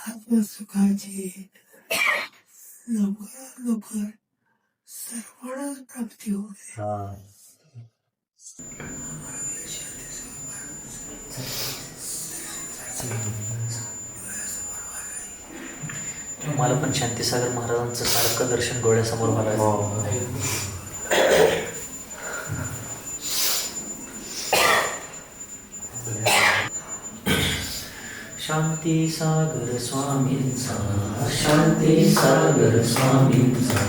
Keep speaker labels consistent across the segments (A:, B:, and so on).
A: आत्मसुखाची लवकरात लवकर सर्वांना प्राप्ती होते.
B: मला पण शांतीसागर महाराजांचं सारखं दर्शन डोळ्यासमोर व्हायला. शांती सागर स्वामींचा, शांती सागर स्वामींचा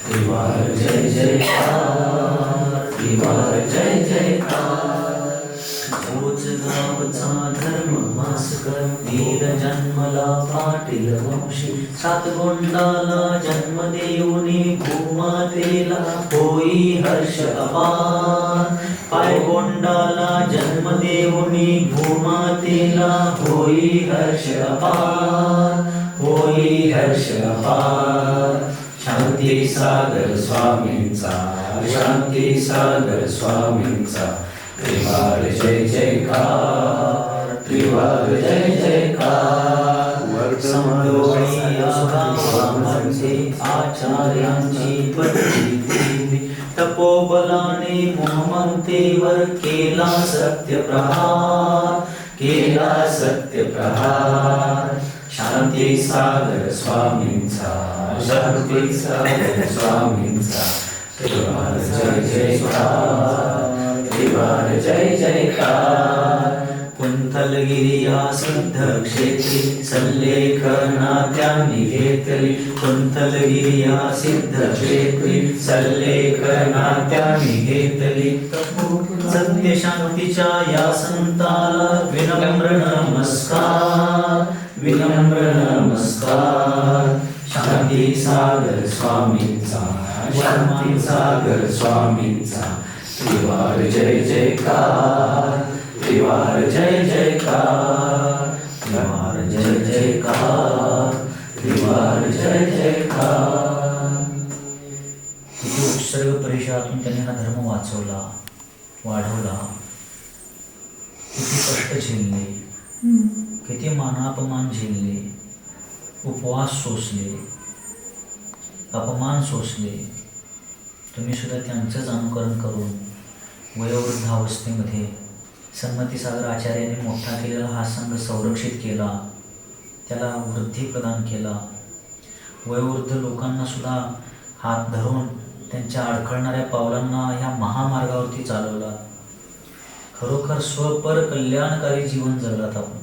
B: त्रिवार जय जयकार, त्रिवार जय जयकार. तोच गावचा धर्म मास्कर वीर जन्मला पाटील वंशी, सात गोंडाला जन्म देऊनी भूमातेला होई हर्ष अपार. पाय गोंडाला जन्म देऊनी भूमातेला होई हर्ष अपार, होई हर्ष अपार. शांती सागर स्वामींचा, शांती सागर स्वामींचा त्रिवार जय जयकार, त्रिवार जय जयकार. वर्धमानी आचार्यांची प्रतीती, तपोबलाने मोहमंतेवर केला सत्यप्रहार, केला सत्यप्रहार. शांती सागर स्वामींचा, शांती सागर स्वामींचा त्रिवार जय जयकार, त्रिवार जय जयकार. कुंथलगिरिया सिद्ध क्षेत्री सल्लेखना त्यांनी घेतली, कुंथलगिरिया सिद्ध क्षेत्री सल्लेखना त्यांनी घेतली. सत्य शांतीच्या या संताला विनम्र नमस्कार, विनम्र नमस्कार. शांती सागर स्वामींचा, शांती सागर स्वामींचा त्रिवार जय जयकार, त्रिवार जय जयकार, त्रिवार जय जयकार, त्रिवार जय जयकार. किती उत्सर्ग परिचयातून त्यांनी हा धर्म वाचवला, वाढवला. किती कष्ट झेलले, किती मानापमान झेलले, उपवास सोसले, अपमान सोसले. तुम्ही सुद्धा त्यांचंच अनुकरण करून वयोवृद्धावस्थेमध्ये संमतीसागर आचार्यांनी मोठा केलेला हा संघ संरक्षित केला, त्याला वृद्धी प्रदान केला. वयोवृद्ध लोकांना सुद्धा हात धरून त्यांच्या अडखळणाऱ्या पावलांना ह्या महामार्गावरती चालवला. खरोखर स्वपर कल्याणकारी जीवन जगलात आपण.